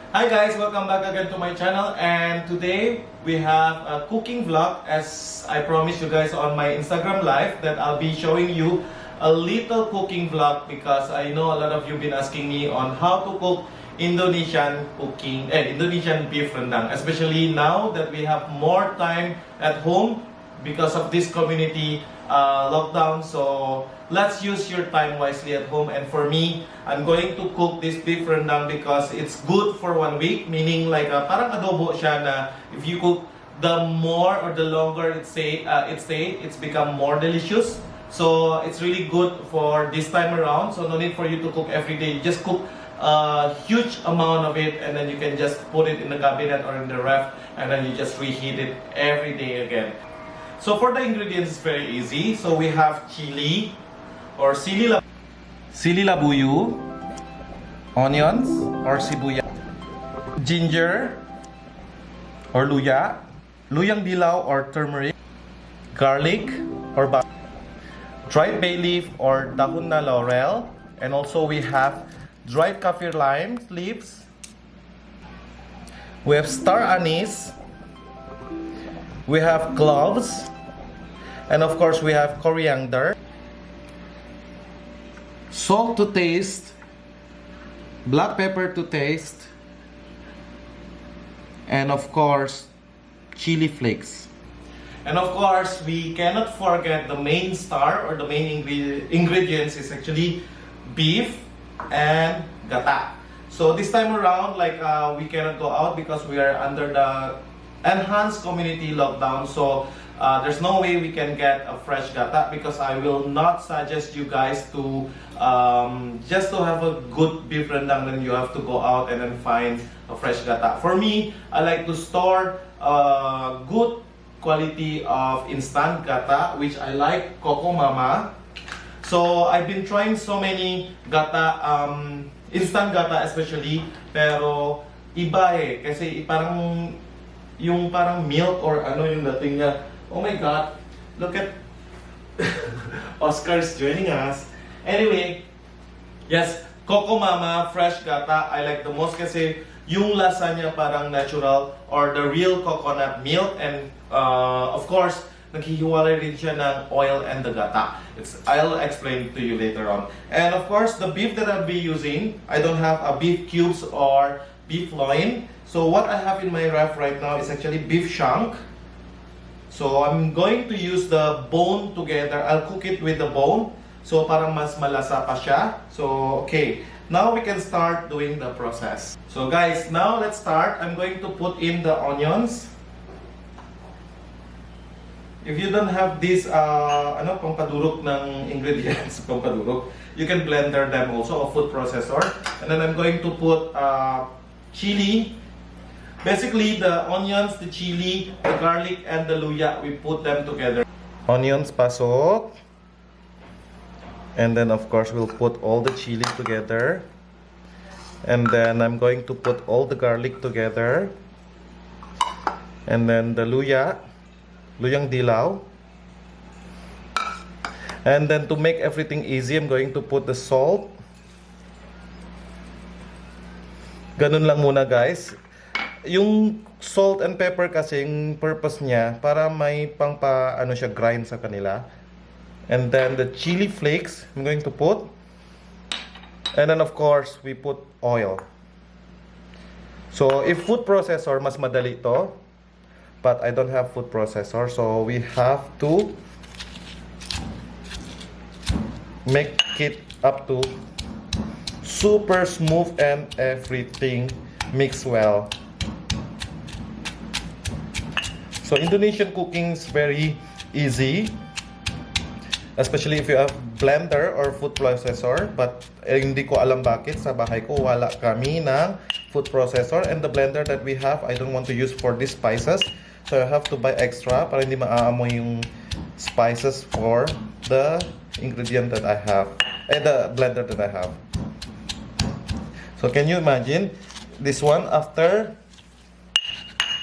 Hi guys, welcome back again to my channel, and today we have a cooking vlog. As I promised you guys on my Instagram live that I'll be showing you a little cooking vlog because I know a lot of you been asking me on how to cook Indonesian Indonesian beef rendang, especially now that we have more time at home because of this community lockdown. So let's use your time wisely at home. And for me, I'm going to cook this beef rendang because it's good for 1 week, meaning like parang adobo siya na if you cook, the more or the longer it's become more delicious. So it's really good for this time around. So no need for you to cook every day. You just cook a huge amount of it, and then you can just put it in the cabinet or in the ref, and then you just reheat it every day again. So for the ingredients, it's very easy. So we have chili or sili labuyo, onions or sibuyas, ginger or luya, luyang dilaw or turmeric, garlic or dried bay leaf or dahon na laurel, and also we have dried kaffir lime leaves. We have star anise. We have cloves, and of course we have coriander, salt to taste, black pepper to taste, and of course chili flakes. And of course we cannot forget the main star or the main ingredients is actually beef and gata. So this time around, we cannot go out because we are under the enhanced community lockdown, so there's no way we can get a fresh gata, because I will not suggest you guys to just to have a good beef rendang, then you have to go out and then find a fresh gata. For me, I like to store good quality of instant gata, which I like Coco Mama. So I've been trying so many gata, instant gata especially, pero iba kasi parang yung parang milk or ano yung dating niya. Oh my god, look at Oscar's joining us. Anyway, yes, Coco Mama fresh gata I like the most kasi yung lasa niya parang natural or the real coconut milk, and of course naghihiwalay rin siya ng oil and the gata. I'll explain to you later on. And of course the beef that I'll be using, I don't have a beef cubes or beef loin. So what I have in my ref right now is actually beef shank. So I'm going to use the bone together. I'll cook it with the bone. So parang mas malasa pa siya. So okay, now we can start doing the process. So guys, now let's start. I'm going to put in the onions. If you don't have this pangpadurok ng ingredients, pangpadurok, you can blender them also, a food processor. And then I'm going to put chili. Basically, the onions, the chili, the garlic, and the luya, we put them together. Onions pasok. And then, of course, we'll put all the chili together. And then I'm going to put all the garlic together. And then the luya, luyang dilaw. And then to make everything easy, I'm going to put the salt. Ganun lang muna, guys. Yung salt and pepper kasi, yung purpose niya, para may grind sa kanila. And then the chili flakes, I'm going to put. And then of course, we put oil. So if food processor, mas madali to. But I don't have food processor, so we have to make it up to super smooth and everything mix well. So Indonesian cooking is very easy, especially if you have blender or food processor. But hindi ko alam bakit sa bahay ko wala kami ng food processor, and the blender that we have I don't want to use for these spices, so I have to buy extra para hindi maaamoy yung spices for the ingredient that I have, the blender that I have. So can you imagine this one after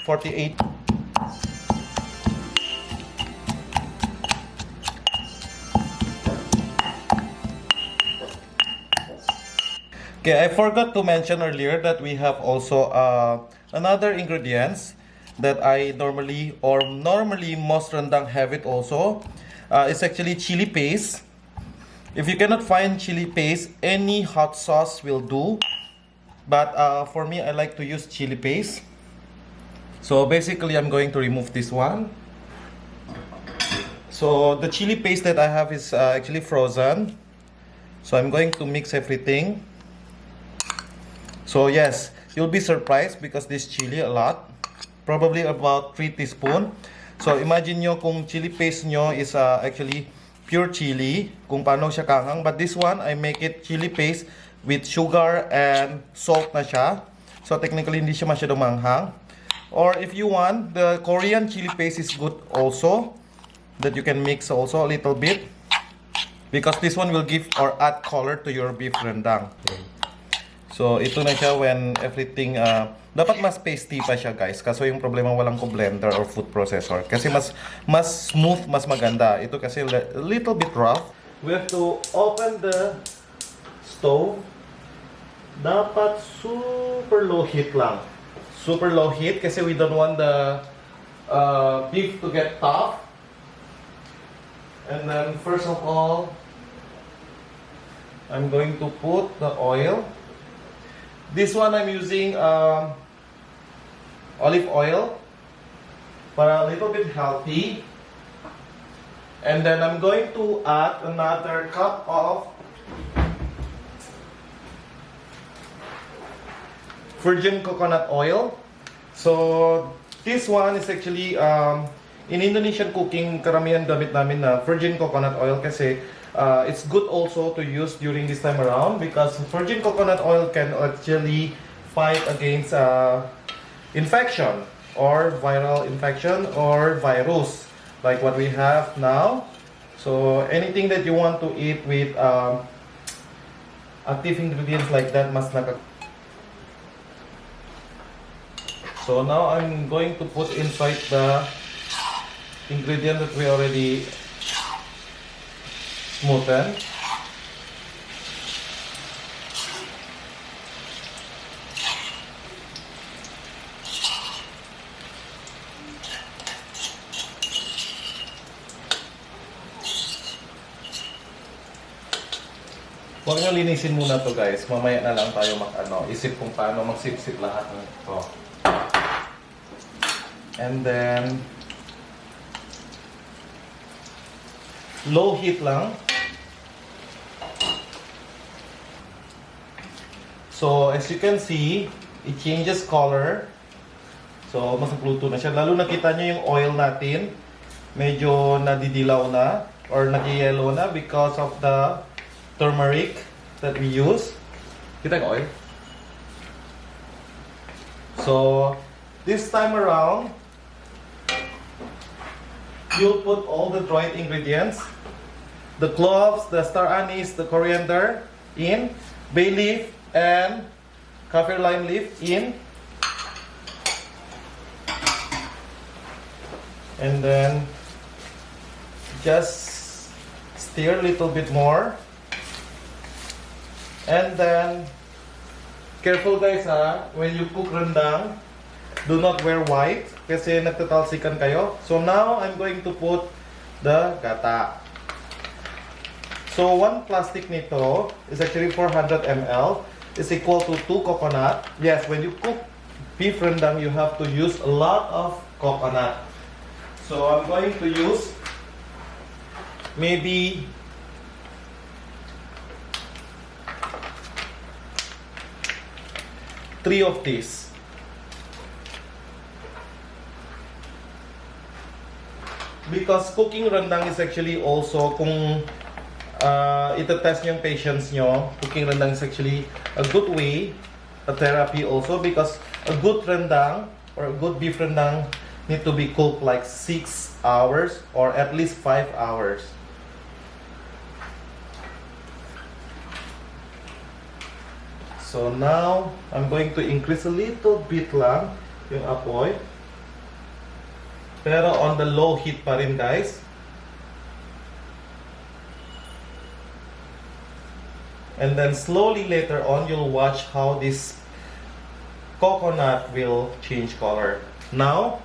48 Okay, I forgot to mention earlier that we have also another ingredients that I normally most rendang have it also. It's actually chili paste. If you cannot find chili paste, any hot sauce will do. But for me, I like to use chili paste. So basically, I'm going to remove this one. So the chili paste that I have is actually frozen. So I'm going to mix everything. So yes, you'll be surprised because this chili a lot. Probably about 3 teaspoons. So imagine nyo kung chili paste nyo is actually pure chili, kung paano siya kahang. But this one, I make it chili paste with sugar and salt na siya. So technically, hindi siya masyado manghang. Or if you want, the Korean chili paste is good also. That you can mix also a little bit. Because this one will give or add color to your beef rendang. So ito na siya when everything... dapat mas pasty pa siya guys. Kaso yung problema walang ko blender or food processor. Kasi mas smooth, mas maganda. Ito kasi a little bit rough. We have to open the stove. Dapat super low heat lang. Super low heat kasi we don't want the beef to get tough. And then first of all, I'm going to put the oil. This one I'm using olive oil para a little bit healthy. And then I'm going to add another cup of virgin coconut oil. So this one is actually in Indonesian cooking, karamihan gamit namin na virgin coconut oil kasi it's good also to use during this time around because virgin coconut oil can actually fight against infection or viral infection or virus like what we have now. So anything that you want to eat with active ingredients like that must naka. So now I'm going to put inside the ingredient that we already smoothened. Huwag nyo linisin muna to guys. Mamaya na lang tayo isip kung paano magsip-sip lahat ng ito. And then low heat lang. So as you can see, it changes color. So mas nagluto na siya. Lalo nakita nyo yung oil natin. Medyo nadidilaw na or nag-yellow na because of the turmeric that we use. Kita yung oil. So this time around, you'll put all the dried ingredients, the cloves, the star anise, the coriander in, bay leaf and kaffir lime leaf in, and then just stir a little bit more. And then, careful guys when you cook rendang, do not wear white kasi nagtatalsikan kayo. So now, I'm going to put the gata. So, one plastic nito is actually 400 ml. Is equal to 2 coconut. Yes, when you cook beef rendang, you have to use a lot of coconut. So, I'm going to use maybe 3 of these. Because cooking rendang is actually also kung ito-test nyo yung patience nyo, cooking rendang is actually a good way, a therapy also because a good rendang or a good beef rendang need to be cooked like 6 hours or at least 5 hours. So now, I'm going to increase a little bit lang yung apoy. Pero on the low heat pa rin guys. And then slowly later on, you'll watch how this coconut will change color. Now,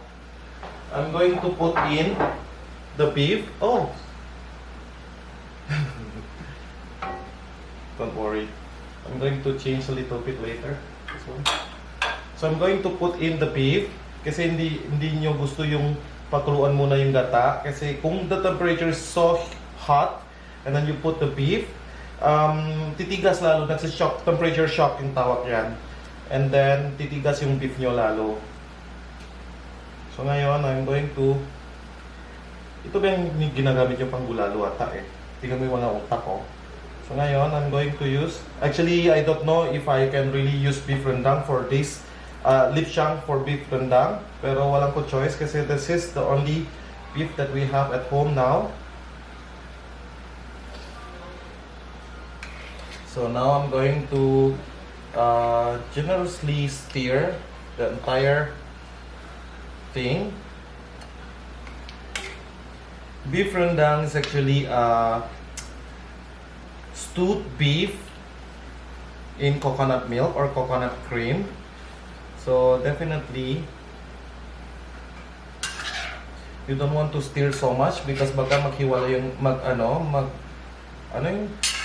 I'm going to put in the beef. Oh! Don't worry. I'm going to change a little bit later. So I'm going to put in the beef kasi hindi nyo gusto yung pakuluan muna yung gata kasi kung the temperature is so hot and then you put the beef, titigas lalo, nagsa-shock, temperature shock yung tawag yan. And then titigas yung beef nyo lalo. So ngayon, I'm going to, ito ba yung ginagamit yung panggulalo ata eh. Tingnan mo yung mga utak ko. So ngayon, I'm going to use, actually I don't know if I can really use beef rendang for this lip shank for beef rendang, pero walang ko choice kasi this is the only beef that we have at home now. So now I'm going to generously stir the entire thing. Beef rendang is actually stewed beef in coconut milk or coconut cream. So definitely you don't want to stir so much because baka maghiwala yung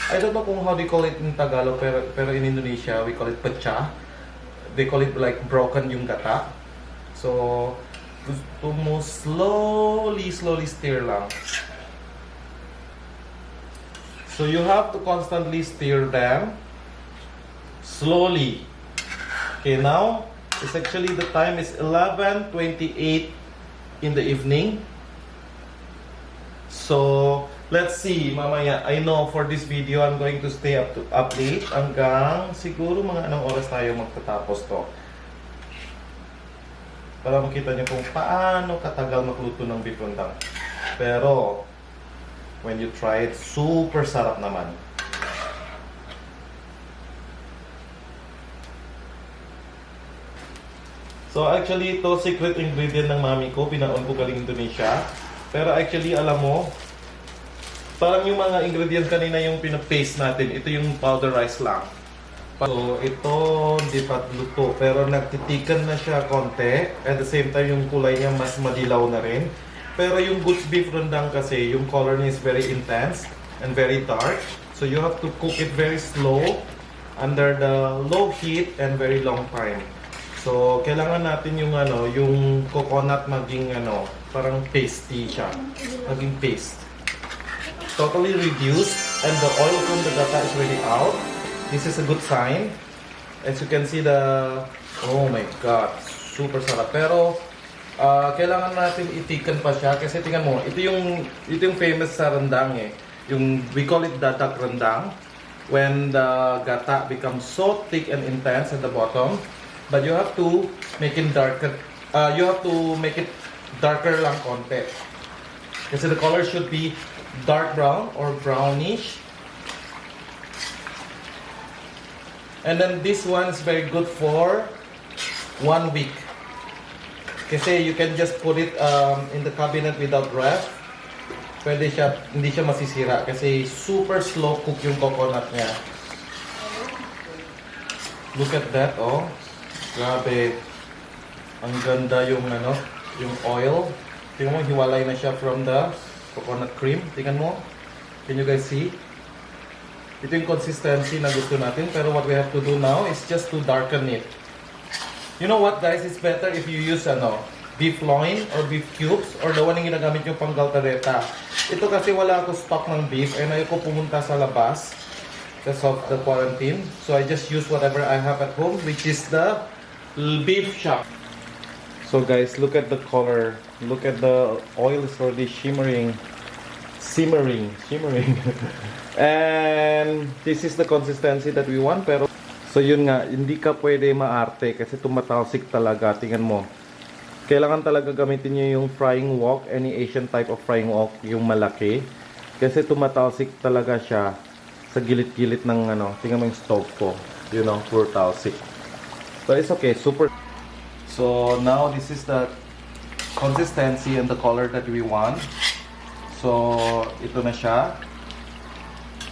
I don't know kung how they call it in Tagalog, pero in Indonesia we call it pecah. They call it like broken yung gata. So gusto mo slowly stir lang. So you have to constantly stir them slowly. Okay, now it's actually the time is 11:28 in the evening. So let's see mamaya. I know for this video I'm going to stay up late hanggang siguro mga anong oras tayo magtatapos to. Para makita niyo kung paano katagal magluto ng beef rendang. Pero when you try it, super sarap naman. So actually ito secret ingredient ng mami ko, pinaon ko galing Indonesia. Pero actually alam mo, parang yung mga ingredients kanina yung pinapaste natin, ito yung powder rice lang. So ito hindi pa luto pero nagtitikan na siya konti. At the same time yung kulay niya mas madilaw na rin. Pero yung good beef rendang kasi yung color niya is very intense and very dark. So you have to cook it very slow under the low heat and very long time. So kailangan natin yung yung coconut maging parang pasty siya. Maging paste. Totally reduced and the oil from the gata is really out. This is a good sign. As you can see oh my god, super sarap. Pero kailangan natin itikan pa siya kasi tingnan mo, ito yung famous sa rendang eh. Yung we call it dadak rendang when the gata becomes so thick and intense at the bottom. But you have to make it darker. You have to make it darker lang konti. Kasi the color should be dark brown or brownish. And then this one is very good for 1 week. Kasi you can just put it in the cabinet without ref. Pwede siya, hindi siya masisira kasi super slow cook yung coconut niya. Look at that, oh. Grabe. Ang ganda yung yung oil. Tingnan mo, hiwalay na siya from the coconut cream. Tingnan mo. Can you guys see? Ito yung consistency na gusto natin. Pero what we have to do now is just to darken it. You know what guys? It's better if you use beef loin or beef cubes or the one yung ginagamit yung panggaltareta. Ito kasi wala ako stock ng beef and ayoko pumunta sa labas because of the quarantine. So I just use whatever I have at home, which is the beef shank. So guys, look at the color. Look at the oil is already simmering. And this is the consistency that we want. Pero so yun nga, hindi ka pwede maarte kasi tumatalsik talaga. Tingnan mo. Kailangan talaga gamitin niyo yung frying wok, any Asian type of frying wok, yung malaki. Kasi tumatalsik talaga siya sa gilid-gilid ng tingnan mo yung stove ko. You know, pure talsik. But it's okay, super. So now this is the consistency and the color that we want. So ito na siya.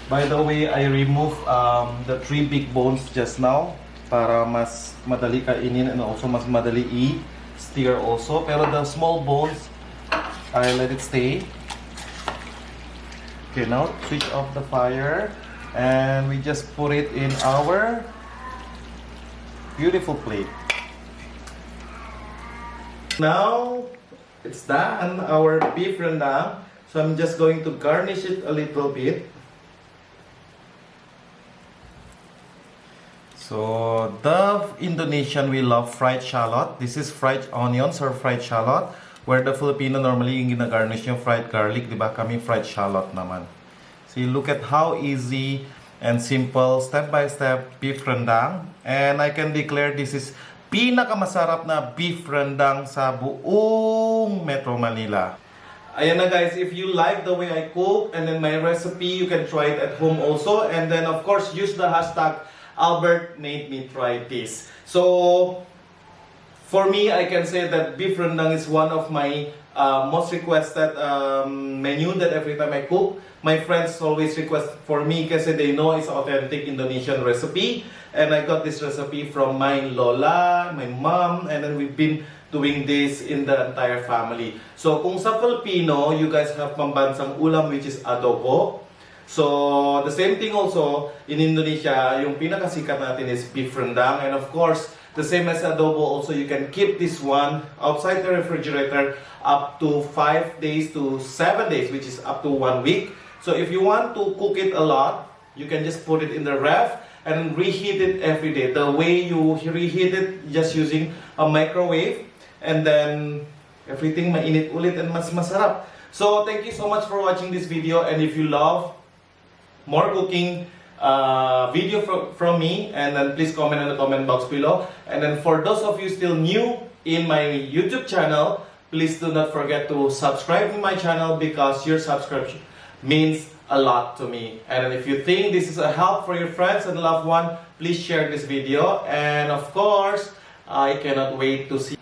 By the way, I remove the 3 big bones just now para mas madali kainin and also mas madali i-stir also. Pero the small bones, I let it stay. Okay, now switch off the fire and we just put it in our beautiful plate. Now it's done, our beef rendang. So I'm just going to garnish it a little bit. So the Indonesian, we love fried shallot. This is fried onions or fried shallot. Where the Filipino normally yung gina-garnish yung fried garlic, di ba? Kami fried shallot naman. See, look at how easy and simple, step-by-step beef rendang. And I can declare this is pinakamasarap na beef rendang sa buong Metro Manila. Ayan na guys, if you like the way I cook and then my recipe, you can try it at home also. And then of course, use the hashtag Albert made me try this. So, for me, I can say that beef rendang is one of my most requested menu that every time I cook. My friends always request for me kasi they know it's authentic Indonesian recipe. And I got this recipe from my lola, my mom, and then we've been doing this in the entire family. So kung sa Filipino, you guys have pambansang ulam which is adobo. So the same thing also in Indonesia, yung pinakasikat natin is beef rendang. And of course, the same as adobo also, you can keep this one outside the refrigerator up to 5 days to 7 days, which is up to 1 week. So if you want to cook it a lot, you can just put it in the ref and reheat it every day. The way you reheat it, just using a microwave, and then everything mainit ulit and mas masarap. So thank you so much for watching this video, and if you love more cooking video from me, and then please comment in the comment box below. And then for those of you still new in my YouTube channel, please do not forget to subscribe to my channel because your subscription means a lot to me. And if you think this is a help for your friends and loved one, please share this video. And of course, I cannot wait to see